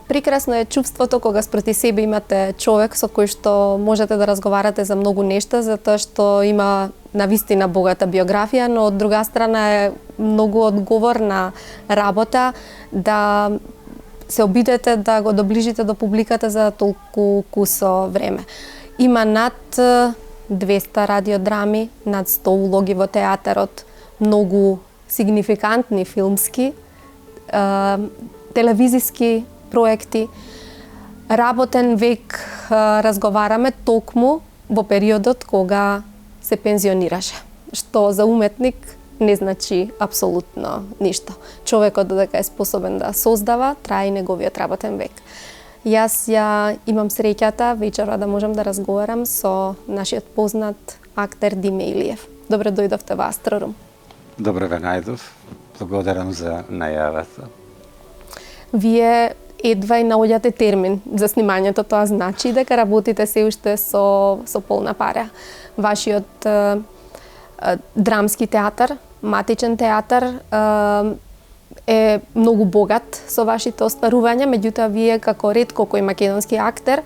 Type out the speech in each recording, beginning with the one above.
Прекрасно е чувството кога спроти себе имате човек со кој што можете да разговарате за многу нешта, затоа што има навистина богата биографија, но од друга страна е многу одговорна работа да се обидете да го доближите до публиката за толку кусо време. Има над 200 радиодрами, над 100 улоги во театарот, многу сигнификантни филмски, телевизиски проекти. Работен век разговараме токму во периодот кога се пензионираше, што за уметник не значи апсолутно ништо. Човекот додека е способен да создава, трае неговиот работен век. Јас ја имам среќата вечерва да можам да разговарам со нашиот познат актер Диме Илиев. Добре дојдовте во Астрорум. Добре ве најдов. Благодарам за најавата. Вие едва и наоѓате термин за снимањето, тоа значи дека работите се уште со полна пара. Вашиот драмски театар, матичен театар е многу богат со вашите остварувања, меѓутоа вие како ретко кој македонски актер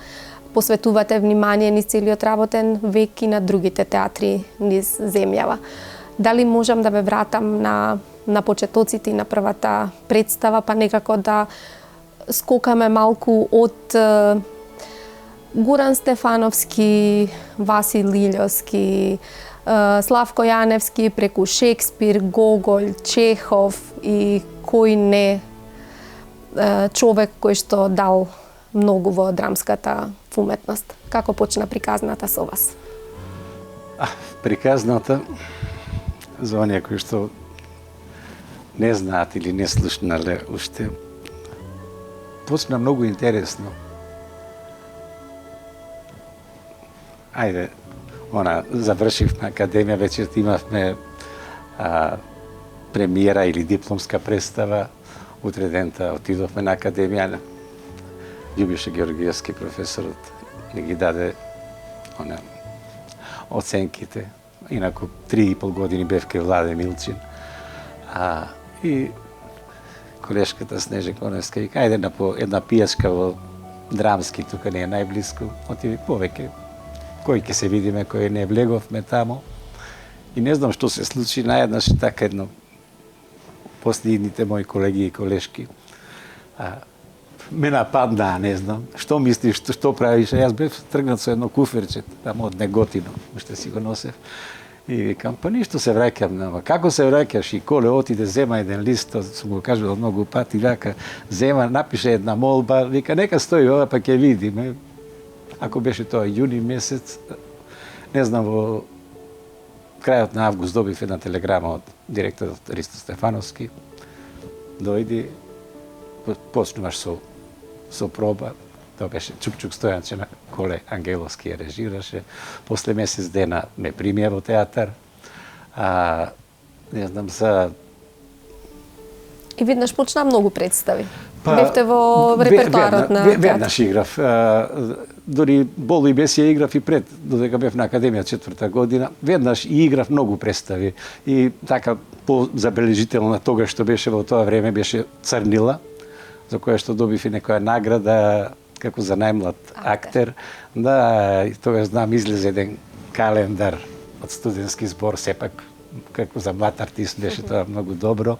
посветувате внимание низ целиот работен век и на другите театри низ земјава. Дали можам да ве вратам на почетоците и на првата представа, па некако да скокаме малку од Гуран Стефановски, Васил Илјовски, Славко Јаневски, преку Шекспир, Гоголь, Чехов и кој не човек кој што дал многу во драмската уметност. Како почна приказната со вас? Приказната, за оние кои што не знаат или не слушнале уште, почна многу интересно. Ајде, завршивме академија, вечер имавме премиера или дипломска представа, утре дента отидовме на академија. Љубиша Георгиевски професорот ни ги даде оценките. Инаку 3,5 години бев кај Владе Милчин. И колешката Снежа Коневска вика, ајде на по една пијачка во Драмски, тука не е најблиску, отиде повеќе. Кој ќе се видиме, кој не влеговме тамо. И не знам што се случи, наједнаш така едно, после идните мои колеги и колешки, ме нападнаа, не знам, што мислиш, што правиш, јас бев тргнат со едно куферче, тамо од Неготино, уште си го носев. И викам, па ништо се враќам, ама како се враќаш? И Коле отиде, зема еден лист, тоа сум го кажувал многу пати, вака, зема, напише една молба, вика, нека стои ова, па ќе видиме. Ако беше тоа јуни месец, не знам, во крајот на август добив една телеграма од директорот Ристо Стефановски. Дојди, почнуваш со проба. Тоа беше Чукчук Стојанче на Коле Ангеловски ја режираше. После месец дена ме примија во театар. Не знам, И веднаш почна многу представи. Бевте во репертоарот на театар. Веднаш играв. Дори Боло и Бесија играв и пред, додека бев на Академија 4-та година. Веднаш и играв многу представи. И така по-забележително на тога што беше во тоа време беше Црнила, за која што добив и некоја награда како за најмлад актер. Да, и тогаш знам излезе еден календар од студентски збор, сепак како за млад артист беше тоа многу добро.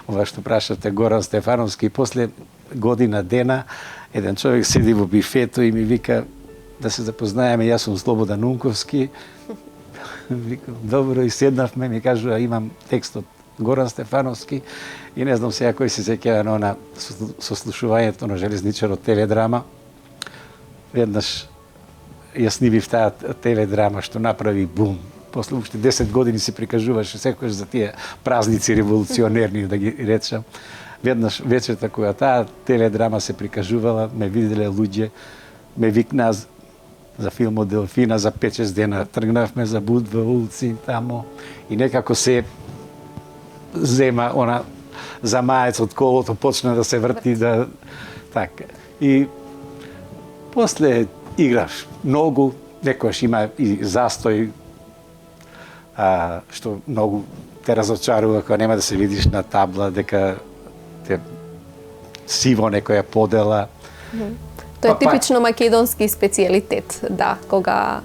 Ова што прашате Горан Стефановски, после година дена еден човек седи во бифето и ми вика да се запознаеме, јас сум Слободан Унковски. Викам, добро, и седнавме, ми кажува имам текст од Горан Стефановски и не знам сега кој се сеќава на она сослушувањето на Железничарот теледрама. Веднаш ја снимив таа теледрама што направи бум. После уште 10 години се прикажуваше секојаш за тие празници револуционерни, да ги речам. Веднаш вечерта кога таа теледрама се прикажувала, ме виделе луѓе, ме викнаа за филмот Делфина, за 5-6 дена тргнавме за Будва улици тамо и некако се зема она за маец од колото, почна да се врти, да така. И после играш многу, некојаш има и застој, што многу те разочарува кога нема да се видиш на табла, дека те сиво некоја подела. Тоа е типично македонски специјалитет, да, кога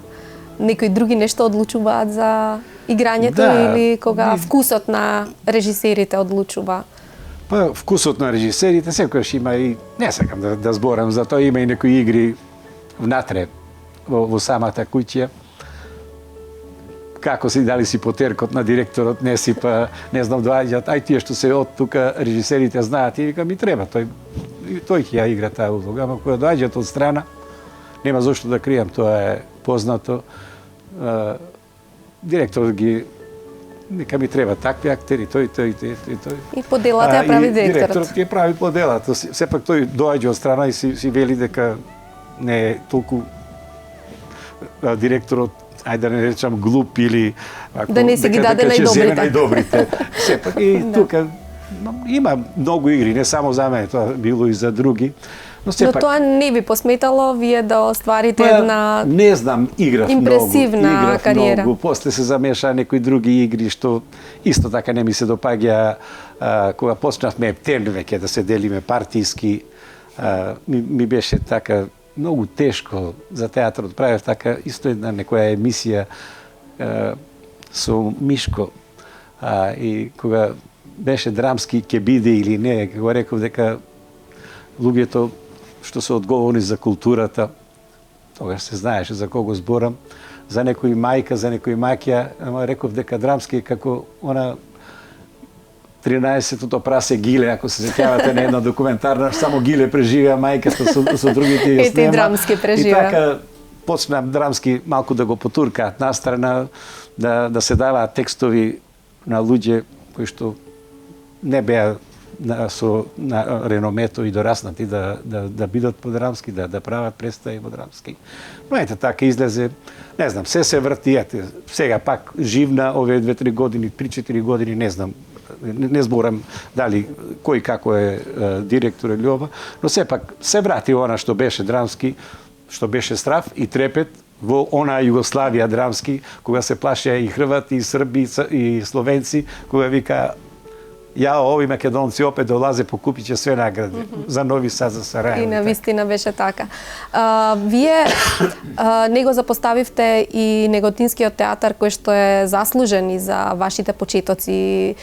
некои други нешто одлучуваат за играњето или кога вкусот на режисерите одлучува. Па вкусот на режисерите секогаш има и не сакам да зборам за тоа, има и некои игри внатре во самата куќа. Како си дали си потеркот на директорот, не си па не знам доаѓаат, ај тие што се од тука режисерите знаат и вика ми треба тој ќе ја игра таа улога, ама кога доаѓаат од страна нема зошто да кријам, тоа е познато. Директорот ги нека ми треба такви актери, тој. И поделата ја прави директорот. Директорот ќе прави поделата. Сепак тој доаѓа од страна и си вели дека не е толку директорот, ајде да не речам глуп или да не си ги даде најдобрите. Сепак и тука има многу игри, не само за мене, тоа било и за други. Но тоа не ви посметало вие да остварите една не знам, играв импресивна кариера. Многу. После се замеша некои други игри што исто така не ми се допаѓа. Кога почнавме ептември веќе да се делиме партиски, ми беше така многу тешко за театрот. Правев така исто една некоја емисија со Мишко и кога беше драмски ќе биде или не, кога реков дека луѓето што се одговорни за културата, тогаш се знаеше за кого зборам, за некој мајка, за некој маќа, ама реков дека драмски е како она 13-тото прасе Гиле, ако се сеќавате на една документарна, само Гиле преживеа мајката со другите ја снема. Ете драмски преживеа. И така почнам драмски малку да го потуркаат настрана, да се даваат текстови на луѓе кои што не беа со реномето и дораснати да бидат по драмски, да прават представи во драмски. Но ете така излезе, не знам, се врти, ете, сега пак живна овие 2-3 години, 3-4 години, не знам, не зборам дали кој како е директор или ова, но сепак се врати она што беше драмски, што беше страв и трепет во она Југославија драмски, кога се плашеа и хрвати, и срби, и словенци, кога вика ови македонци опет долазе по купиće све награди за Нови Сад, за Сарајево. И навистина беше така. Вие не го запоставивте и Неготинскиот театар кој што е заслужен и за вашите почетоци.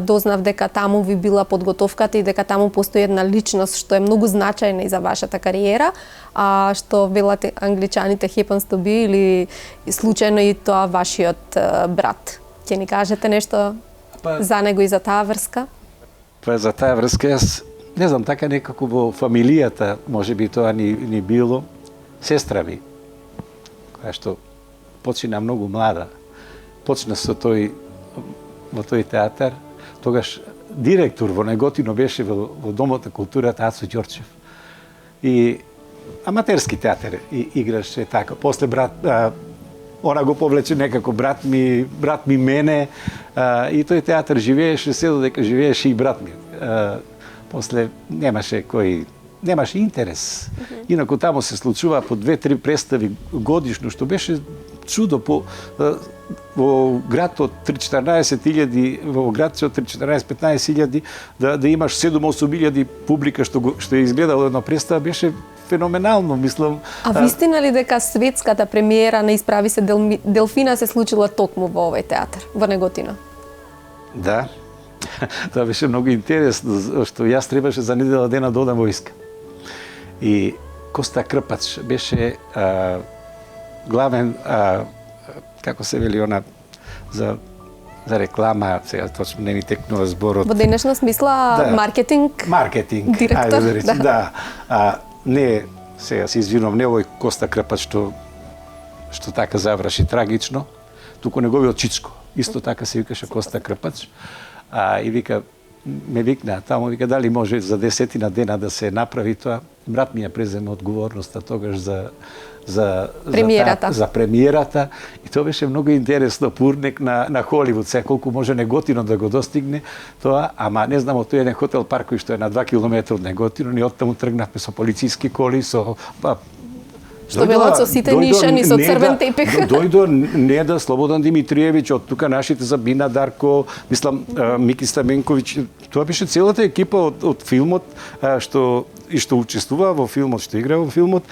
Дознав дека таму ви била подготовката и дека таму постои една личност што е многу значајна и за вашата кариера, а што велате англичаните happens to be или случајно и тоа вашиот брат. Ќе ни кажете нешто за него и за таа врска? Па за таа врска, јас не знам, така некако во фамилијата, може би тоа ни било, сестра ми, која што почина многу млада, почна со во тој театар, тогаш директор во Неготино беше во Домот на културата Ацо Ѓорчев. И аматерски театар играше така. После брат она го повлече некако брат ми мене и тој театар живееше се додека живееше и брат ми. После немаше интерес. Инаку таму се случува по 2-3 представи годишно, што беше чудо во град од 3-14 во град од 3-14-15 илјади да имаш 7-8 илјади публика што ја изгледало една представа беше феноменално, мислам. А вистина ли дека светската премиера на Исправи се Делфина се случила токму во овој театар, во Неготино? Да. Тоа беше многу интересно, што јас требаше за недела дена да одам во войска. И Коста Крпач беше главен, како се вели она, за реклама, сега точно не ми текнува зборот. Во денешна смисла маркетинг? Маркетинг, директор? ајде да речем, да. Не, сега се извинувам, не овој Коста Крпач што така заврши трагично, туку неговиот чичко. Исто така се викаше Коста Крпач. И вика, ме викна таму, вика дали може за 10 дена да се направи тоа. Брат ми ја преземе одговорноста тогаш за премиерата. И тоа беше многу интересно, пурник на Холивуд, се колку може Неготино да го достигне тоа, ама не знам, тој еден хотел парк кој што е на 2 километри од Неготино, ние оттаму тргнавме со полициски коли, со Што велат со сите нишани, со црвен тепих. Дојдо Неда Слободан Димитриевиќ, од тука нашите за Бина Дарко, мислам Мики Стаменковиќ, тоа беше целата екипа од филмот што учествува во филмот, што игра во филмот,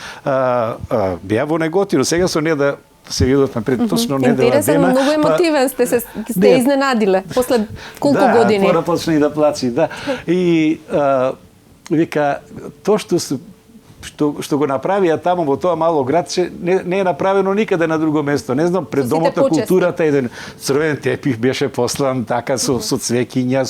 беа во Неготино. Сега со Неда се видовме пред точно недела дена. Интересен, многу емотивен сте изненадиле после колку години. Да, почна и да плачи, да. И вика, тоа што го направија таму во тоа мало градче, не е направено никаде на друго место. Не знам, пред домот на културата еден црвен тепих беше послан така со цвеќиња,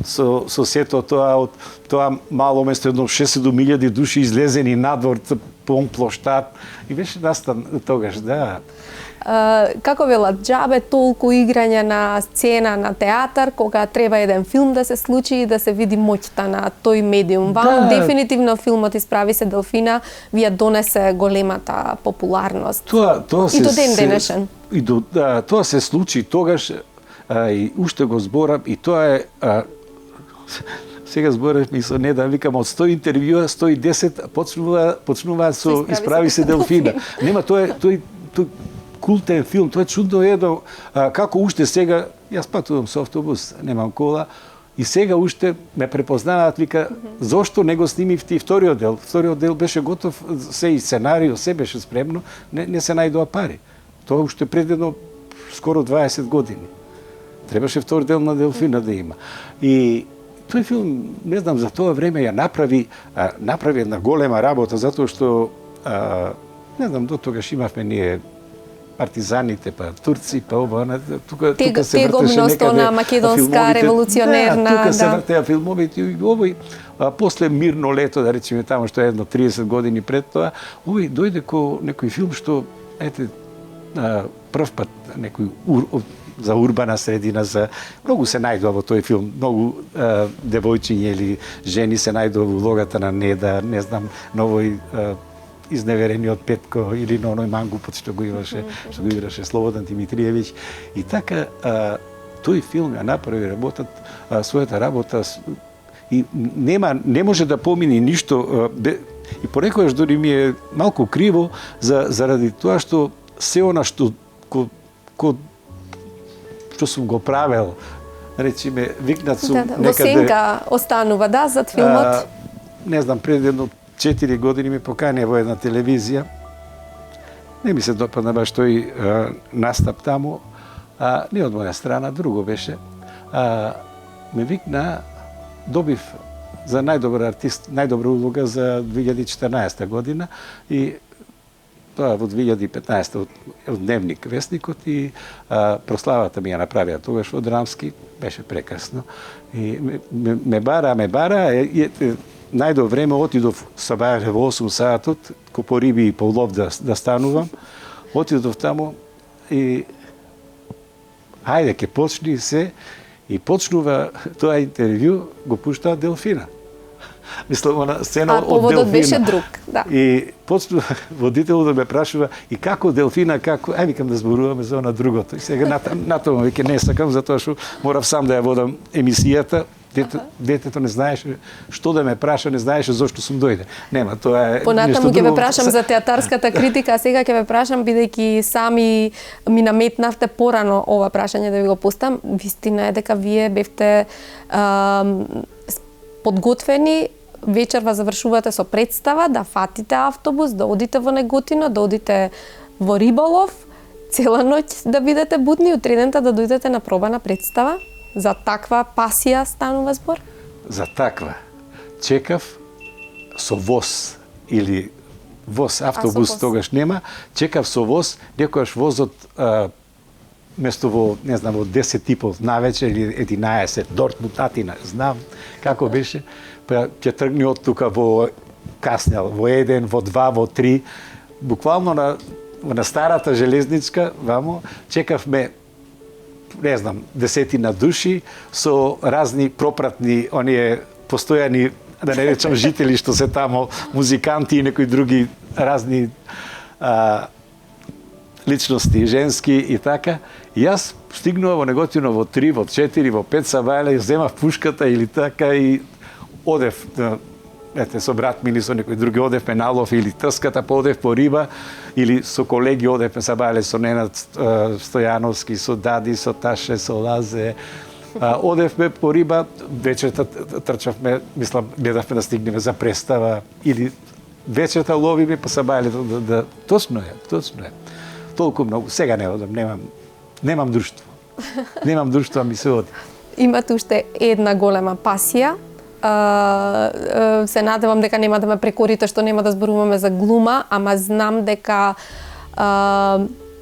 со сето тоа од тоа мало место, едно 6-7 души излезени надвор, пон плоштад и беше настан тогаш, да. Како велат, џабе толку играње на сцена, на театар, кога треба еден филм да се случи и да се види моќта на тој медиум. Вам дефинитивно филмот Исправи се Делфина ви ја донесе големата популарност. Тоа и до ден денешен. Тоа се случи тогаш и уште го зборам и тоа е сега зборев ми со Неда, викам, од 100 интервјуа, 110 почнуваат со Исправи се Делфина. Нема, тоа е култен филм, тоа е чудно едно, како уште сега, јас патувам со автобус, немам кола, и сега уште ме препознаваат, вика, зошто не го снимивте и вториот дел? Вториот дел беше готов, се и сценарио, се беше спремно, не се најдоа пари. Тоа уште пред едно скоро 20 години. Требаше втор дел на Делфина да има. И тој филм, не знам, за тоа време ја направи една голема работа, затоа што, не знам, до тогаш имавме ние партизаните, па турци, па ова, тука се вртеше некаде на македонска револуционерна, тука се вртеа филмовите и овој, после Мирно лето, да речеме таму што е едно 30 години пред тоа, овој дојде ко некој филм што, прв пат некој за урбана средина, многу се најдува во тој филм, многу девојчиња или жени се најдува во улогата на Неда, не знам, на овој изневерениот Петко или на оној мангупот што го играше Слободан Димитриевиќ. И така, тој филм ја направи својата работа и не може да помини ништо. И понекогаш дори ми е малку криво заради тоа што се она што сум го правел, речиме, викнат сум некаде... Во сенка останува, да, зад филмот? Не знам, пред едно 4 години ми поканија во една телевизија. Не ми се допадна баш тој настап таму. Не од моја страна, друго беше. Ме викна, добив за најдобар артист, најдобра улога за 2014 година и тоа во 2015 од Дневник Вестникот и прославата ми ја направија тогаш во Драмски, беше прекрасно. И ме бара, најдо време отидов сабајаве во 8 саатот, ко по риби и по лов да станувам. Отидов таму и хајде ке почни се и почнува тоа интервју, го пуштаа Делфина. Мислам, она сцена од Делфина. Поводот беше друг, да. И почнува водителот да ме прашува и како Делфина, како... викам да зборуваме за она другото. И сега натаму веќе не сакам, затоа што морав сам да ја водам емисијата. Детето не знаеше што да ме праша, не знаеше зошто сум дојде. Нема, тоа е понатаму ќе ве прашам за театарската критика, а сега ќе ве прашам бидејќи сами ми наметнавте порано ова прашање да ви го поставам. Вистина е дека вие бевте подготвени, вечерва завршувате со представа, да фатите автобус, да одите во Неготино, да одите во риболов, цела ноќ да бидете будни, утредента да дојдете на проба на представа. За таква пасија станува збор? За таква. Чекав со воз или воз, автобус тогаш нема, чекав со воз, некојаш возот место во, не знам, во 10:30 навечер или 11, Дортмунд, Атина, знам како беше, па ќе тргни од тука во каснел, во 1, во 2, во 3, буквално на старата железничка, вамо, чекавме не знам, десетина души со разни пропратни, оние постојани, да не речам жители што се тамо, музиканти и некои други разни личности, женски и така. И јас стигнува во Неготино во 3, во 4, во 5 сабајле, земав пушката или така и одев ете, со брат ми или со некој други одевме на лов или трската поодев по риба или со колеги одевме се бавеле со Ненад Стојановски, со Дади, со Таше, со Лазе. Одевме по риба, вечерта трчавме, мислам, гледавме да стигнеме за представа или вечерта ловиме, па се бавеле да... Точно е. Толку многу. Сега не одам, немам друштво. Немам друштво, а ми се оди. Имате уште една голема пасија. Се надевам дека нема да ме прекорите што нема да зборуваме за глума, ама знам дека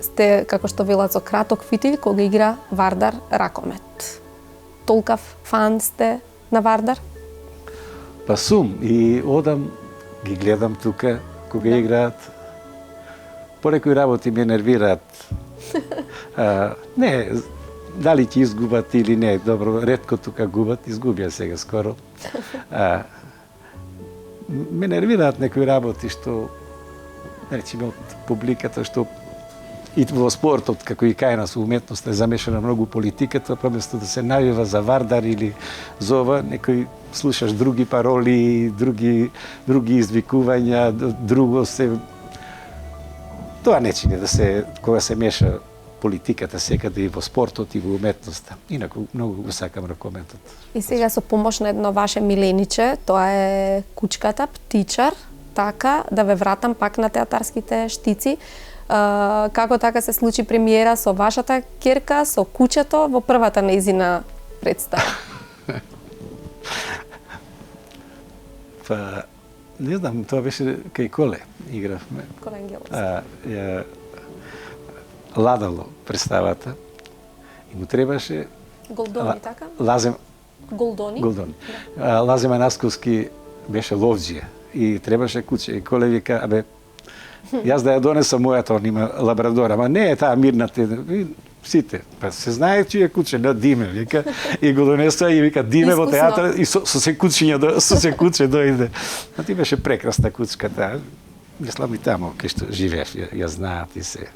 сте, како што велат, со краток фитиль кога игра Вардар ракомет. Толкав фан сте на Вардар? Па сум и одам, ги гледам тука кога играат. Понекои работи ме нервираат. Не, дали ќе изгубат или не, добро, ретко тука губат, изгубија сега скоро. Ме нервираат некои работи што, речеме, од публиката, што и во спортот, како и кај нас, уметноста е замешана многу политиката, па место да се навива за Вардар или за ова, некој слушаш други пароли, други извикувања, друго се... Тоа не чини да се, кога се меша политиката секаде и во спортот и во уметноста. Инаку многу го сакам ракометот. И сега со помош на едно ваше милениче, тоа е кучката, птичар, така, да ве вратам пак на театарските штици. Како така се случи премиера со вашата ќерка, со кучето, во првата нејзина представа? Па, не знам, тоа беше кај Коле, игравме. Коле Ангеловски. Ладало представата и му требаше... Голдони, така? Голдони? Голдони. Лазе Манасковски беше ловџија и требаше куче. И Коле вика, абе, јас да ја донесам мојата, он има лабрадора, ама не е таа мирната. Сите. Па се знае чие куче, на Диме, вика. И го донесува и вика, Диме во театар и со се куче дојде. А ти беше прекрасна кучката. Мислам и тамо, кај што живеев, ја знаат и се.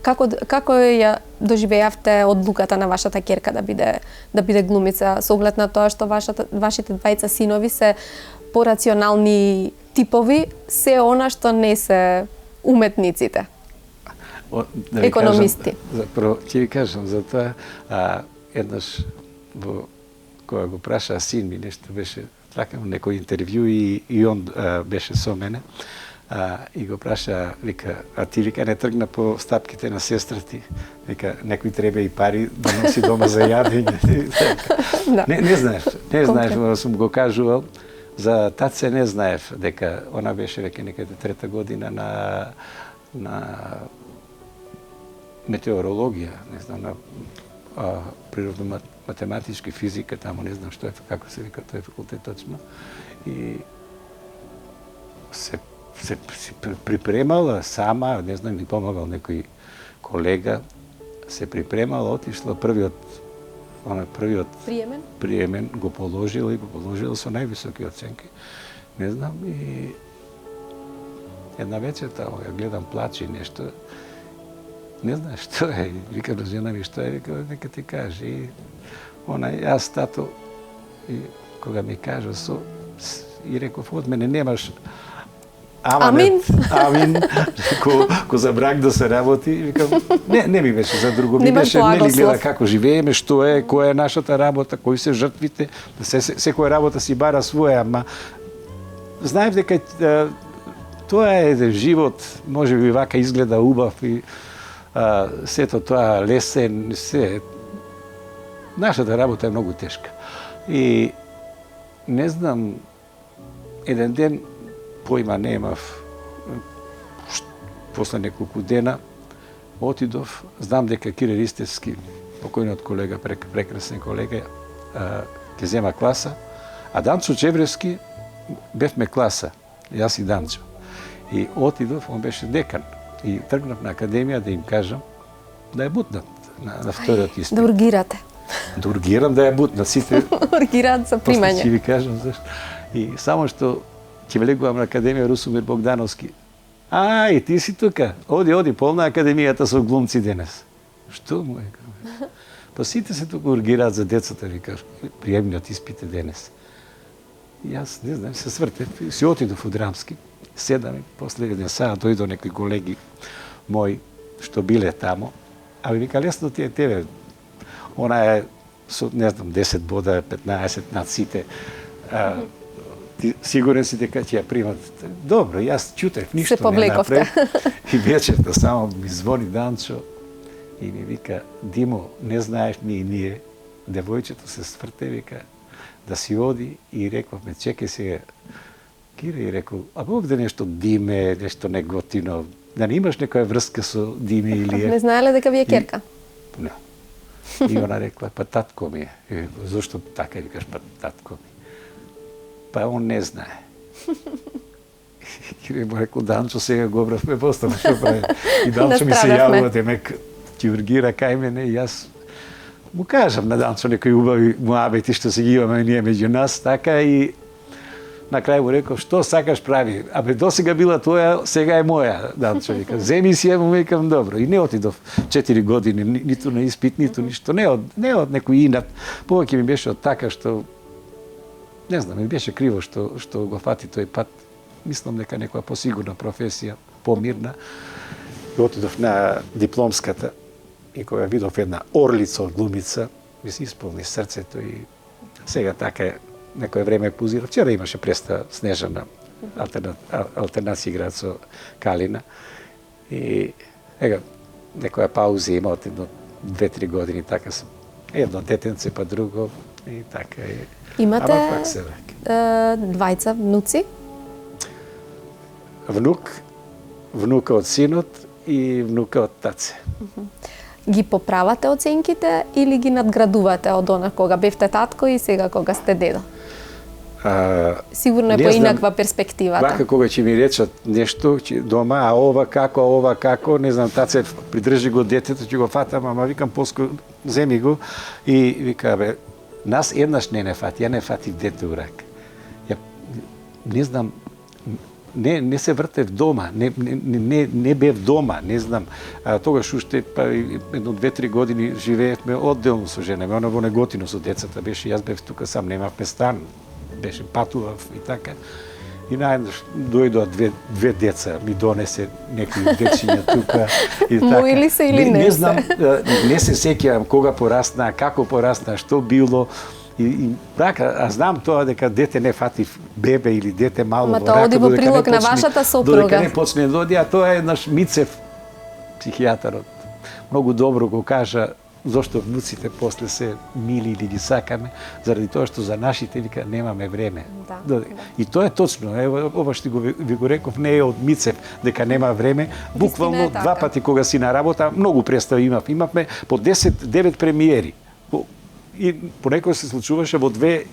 Како ја доживеавте одлуката на вашата ќерка да биде глумица, со оглед на тоа што вашите двајца синови се порационални типови, се она што не се уметниците? Економисти. Запрово, ќе ви кажам за тоа, еднаш кога го праша син ми, нешто беше, тракам некој интервју и он беше со мене, и го праша, вика, а ти, вика, не тргна по стапките на сестра ти, вика, некој треба и пари да носи дома за јадење. Не знаеш, сум го кажувал, за таце не знаев дека она беше веќе некаде 3-та година на метеорологија, не знам, на природно-математички физика, тамо не знам што е, како се вика тој факултет точно. И се припремала сама, не знам, ми помагал некој колега, се припремала, отишла првиот приемен го положила со највисоки оценки. Не знам, и една вечер тамо ја гледам плаче нешто, не знам што е, вика на жена ми што е, вика, нека ти каже. И она, јас, тато, и кога ми кажа и реков, од мене немаш Амин. Ко за брак да се работи, викам, не ми беше за друго, ми беше, не ли гледа како живееме, што е, која е нашата работа, кои се жртвите, секоја работа си бара своја, ама знаев дека тоа е еден живот, може би вака изгледа убав и сето тоа лесен, се. Нашата работа е многу тешка. И не знам, еден ден појма немав, после неколку дена, отидов, знам дека Кире Ристевски, покојниот колега, прекрасен колега, ќе зема класа, а Данчо Чевревски бевме класа, јас и Данчо. И отидов, он беше декан, и тргнав на академија да им кажам да ја бутнат на вториот испит. Да ургирате. Да ургирам да ја бутнат, сите... Ургираат за примање. После ќе ви кажам зашто. И само што ќе влегувам на Академија Русумир Богдановски. И ти си тука. Оди, полна академијата со глумци денес. Што му е? Па сите се тука ургираат за децата, викаш. Приемниот испит е денес. Јас, не знам, се свртев, си отидов у Драмски, седам и после еден саат дојдо некои колеги мои, што биле тамо, а вика, лесно ти е тебе. Она е, со, не знам, 10 бода, 15 над сите. Ти сигурен си дека ќе ја примат. Добро, јас чутев, ништо не направив. И вечерта само ми звони Данчо и ми вика, Димо, не знаеш ми и ние, девојчето се сврте, вика, да си оди и рековме, чекай сега, Кире, и рекол, а Бог да нешто Диме, нешто неготино, да не имаш некоја врска со Диме или Не знаеле дека ви е керка? Не. И она рекла, па татко ми е. И, зошто така викаш, па татко ми? Па он не знае. И му рекол, Данчо, сега го обравме постава, што прави. И Данчо ми се јавува, демек, ќе ургира кај мене и јас му кажам на Данчо некои убави муабети што се ги имаме ние меѓу нас, така и на крај му реков, што сакаш прави? Абе, досега била твоја, сега е моја, Данчо вика. Земи си ја, му викам, добро. И не отидов 4 години, ниту на испит, ниту ништо. Не од некој инат. Повеќе ми беше од така што, не знам, ми беше криво што го фати тој пат. Мислам дека некоја посигурна професија, помирна. И отидов на дипломската и кога видов една орлица од глумица, ми се исполни срцето и сега така е. Некој време позира. Вчера имаше представа Снежана, алтернација играат со Калина. И ега, некоја пауза има од едно 2-3 години, така сум. Едно детенце, па друго, и така е. Имате Ама пак се враќа. двајца внуци? Внука од синот и внука од таце. Ги поправате оценките или ги надградувате од она кога бевте татко и сега кога сте дедо? Сигурно е поинаква перспективата. Вака кога ќе ми речат нешто дома, а ова како, не знам, таце придржи го детето, ќе го фатам, ама викам поскоро земи го и вика, бе, нас еднаш не фати, ја не фатив дете у рак. Ја не знам, не се вртев дома, не бев дома, не знам. Тогаш уште па едно 2-3 години живеевме одделно со жена ми, она во Неготино со децата беше, јас бев тука сам, немавме стан, беше патував и така. И наеднаш дојдоа две деца, ми донесе некои дечиња тука и така. Мои ли се или не? Не знам, не се сеќавам кога порасна, како порасна, што било. И така, а знам тоа дека дете не фати бебе или дете мало во рака, тоа оди во прилог на вашата сопруга. Додека не почне да оди, а тоа е наш Мицев, психијатарот. Многу добро го кажа зошто внуците после се мили или ги сакаме, заради тоа што за нашите вика немаме време. Да. И тоа е точно. Ево, ова што ви го реков не е од Мицев дека нема време. Буквално два пати кога си на работа, многу представи имавме по 10-9 премиери. И понекогаш се случуваше во две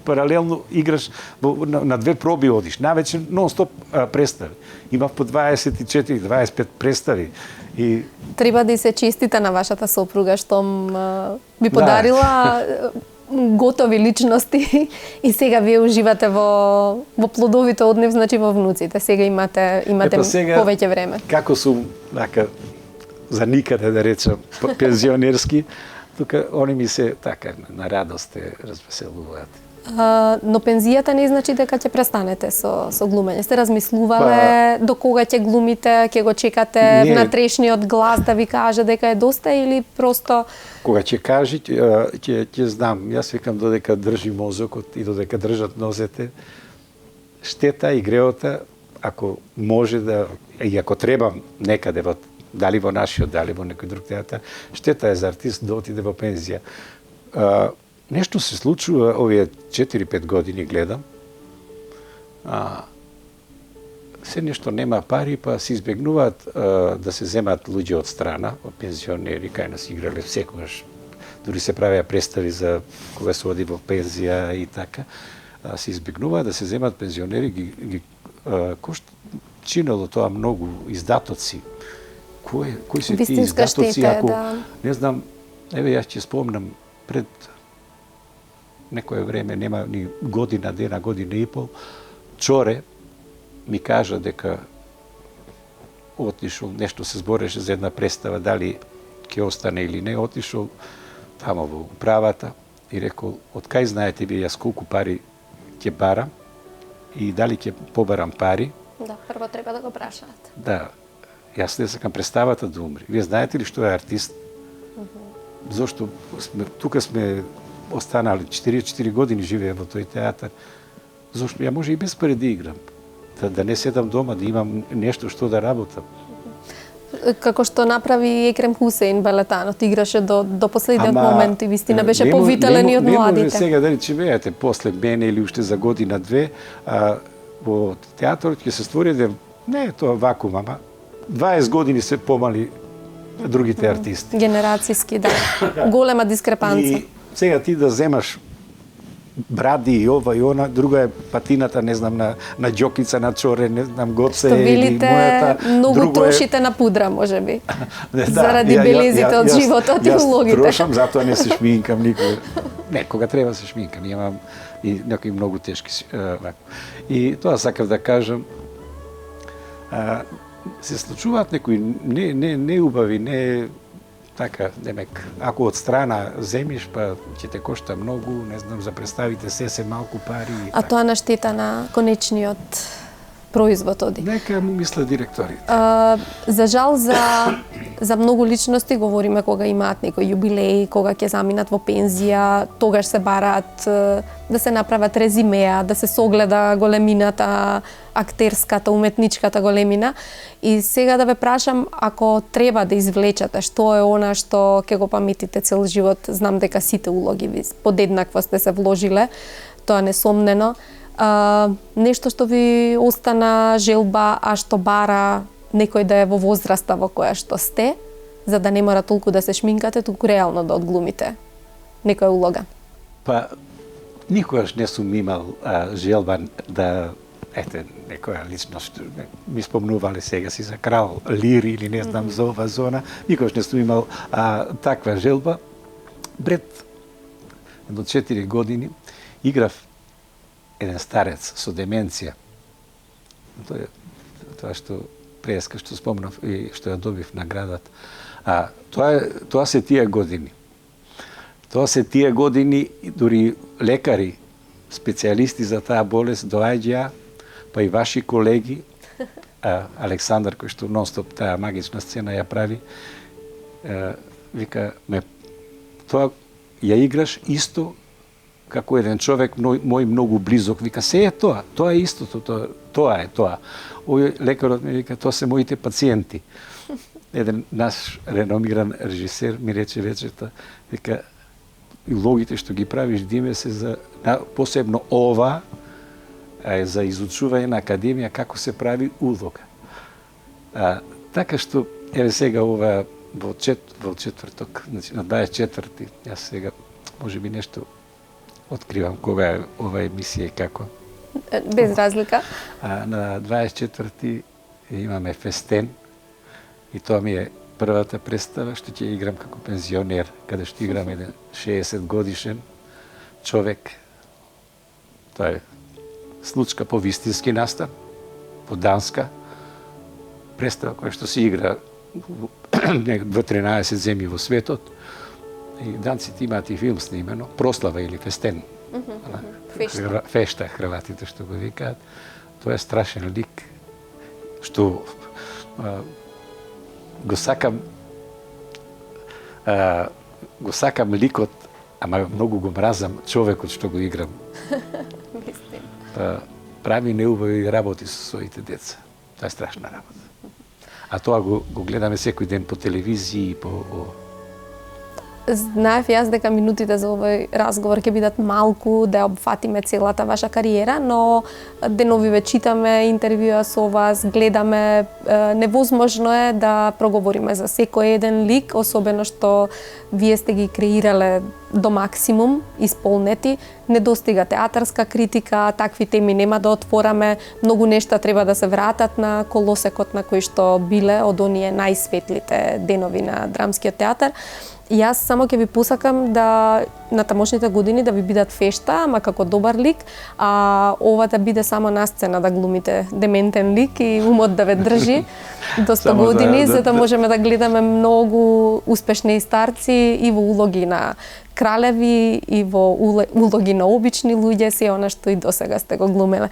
паралелно играш на две проби одиш. Навечер нон-стоп представи. Имав по 24-25 представи. И треба да се честите на вашата сопруга што ви подарила готови личности и сега вие уживате во плодовите од нив, значи во внуците. Сега имате повеќе време. Како сум така за никаде да речам пензионерски, тука они ми се така на радост те развеселуваат. Но пензијата не значи дека ќе престанете со глумење. Сте размислувале до кога ќе глумите, ќе го чекате внатрешниот глас да ви каже дека е доста или просто кога ќе кажи ќе знам. Јас викам додека држи мозокот и додека држат нозете, штета и греота ако може да и ако треба некаде дали во нашиот, дали во некој друг театар, штета е за артист да отиде во пензија. Нешто се случува овие 4-5 години гледам. Се нешто нема пари, па се избегнуваат да се земат луѓе од страна, од пензионери, кај нас играле секогаш. Дури се правеа представи за кога се оди во пензија и така. Се избегнуваат да се земат пензионери, чинело тоа многу издатоци. Кои се тие издатоци, ако не знам, еве јас ќе спомнам пред некое време, нема ни година и пол, Чоре ми кажа дека отишол, нешто се збореше за една представа, дали ќе остане или не, отишол тамо во управата и рекол, од кај знаете ви јас колку пари ќе барам и дали ќе побарам пари. Да, прво треба да го прашаат. Да, јас не сакам представата да умри. Вие знаете ли што е артист? Зошто тука сме останали 44 години живеем во тој театар. Зошто ја може и без пари да играм. Да не седам дома, да имам нешто што да работам. Како што направи Екрем Хусеин Балетанот, играше до последниот момент и вистина беше повителен и од младите. Не може сега да речемејате после мене или уште за година-две, во театарот ќе се створи еден, не е тоа вакуум, ама 20 години се помали другите артисти. Генерацијски, да. Голема дискрепанца. И сега ти да земаш бради и ова и она, друга е патината, не знам, на Ѓокица, на Чоре, не знам, Гоце или мојата. Многу трошите на пудра, може би. Заради белезите од животот и улогите. Јас трошам, затоа не се шминкам никога. Некога треба да се шминкам, имам и некои многу тешки И тоа сакав да кажам, се случуваат некои неубави, не така, демек, ако од страна земиш, па ќе те кошта многу, не знам, за представите се малку пари. А тоа на штета на конечниот производ оди. Нека му мисля директорите. За жал, за многу личности говориме кога имаат некој јубилеј, кога ќе заминат во пензија, тогаш се бараат да се направат резимеа, да се согледа големината, актерската, уметничката големина. И сега да ве прашам, ако треба да извлечете, што е она што ќе го паметите цел живот, знам дека сите улоги ви подеднакво сте се вложиле, тоа несомнено. Нешто што ви остана желба, а што бара некој да е во возраста во која што сте, за да не мора толку да се шминкате, туку реално да одглумите некоја улога? Па, никогаш не сум имал желба да, некоја личност, ми спомнувале сега си за крал Лир или не знам за ова зона, никогаш не сум имал таква желба. Пред до 4 години играв еден старец со деменција. Тоа што преска што спомнав и што ја добив наградата. Тоа се тие години. Тоа се тие години, дури лекари, специјалисти за таа болест доаѓаа, па и ваши колеги, Александар кој што нон-стоп таа магична сцена ја прави, вика тоа ја играш исто како еден човек мој многу близок, вика, се е тоа е истото, тоа е тоа. Овој лекарот ми вика, тоа се моите пациенти. Еден наш реномиран режисер ми рече вечерта, вика, улогите што ги правиш, Диме, се за посебно ова, за изучување на академија како се прави улога. Така што, еве сега ова во четврток, значи на 24-ти, јас сега може би нешто откривам кога е ова емисија и како. Без разлика. На 24-ти имаме фестен и тоа ми е првата представа што ќе играм како пензионер, каде што играм еден 60 годишен човек. Тоа е случка по вистински настан, по данска представа која што се игра во 13 земји во светот. И данците имаат и филм снимено, прослава или фестен. Фешта, хрватите што го викаат. Тоа е страшен лик, што го сакам ликот, ама многу го мразам човекот што го играм. Прави неубави работи со своите деца. Тоа е страшна работа. А тоа го гледаме секој ден по телевизија и по... Знаев јас дека минутите за овој разговор ќе бидат малку да опфатиме целата ваша кариера, но денови ве читаме интервјуа со вас, гледаме, невозможно е да проговориме за секој еден лик, особено што вие сте ги креирале до максимум, исполнети, не достига театарска критика, такви теми нема да отвораме, многу нешта треба да се вратат на колосекот на кој што биле од оние најсветлите денови на драмскиот театар. Јас само ќе ви посакам да на тамошните години да ви бидат фешта, ама како добар лик, а ова да биде само на сцена да глумите дементен лик и умот да ве држи до 100 години, за да можеме да гледаме многу успешни старци и во улоги на кралеви и во улоги на обични луѓе, се она што и досега сте го глумеле.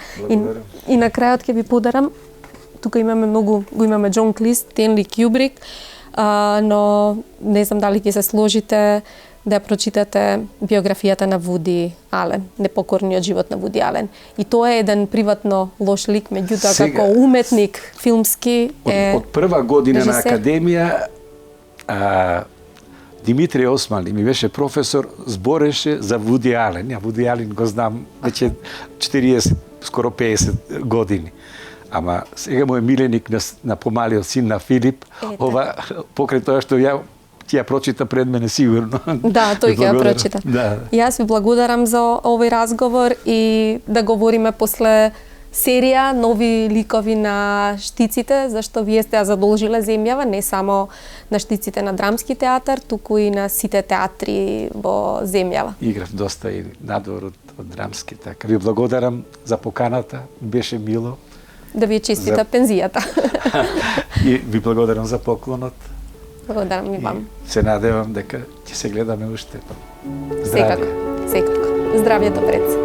И на крајот ќе ви подарам, тука имаме го имаме Џон Клис, Стенли Кјубрик, но не знам дали ќе се сложите да прочитате биографијата на Вуди Ален, непокорниот живот на Вуди Ален. И тоа е еден приватно лош лик, меѓутоа како уметник филмски од прва година на академија Димитри Османи ми беше професор, збореше за Вуди Ален. Ја Вуди Ален го знам веќе 40, скоро 50 години. Ама сега му е миленик на помалиот син на Филип. Ова покрај тоа што ја прочита пред мене сигурно. Да, тој ќе ја прочита. Да. Јас ви благодарам за овој разговор и да говориме после серија нови ликови на штиците, зашто вие сте ја задолжиле земјава, не само на штиците на Драмски театар, туку и на сите театри во земјава. Играв доста и надвор од Драмски, така. Ви благодарам за поканата, беше мило. Да ви честита пензијата. И ви благодарам за поклонот. Благодарам и вам. Се надевам дека ќе се гледаме уште. Секако. Здравјето пред се.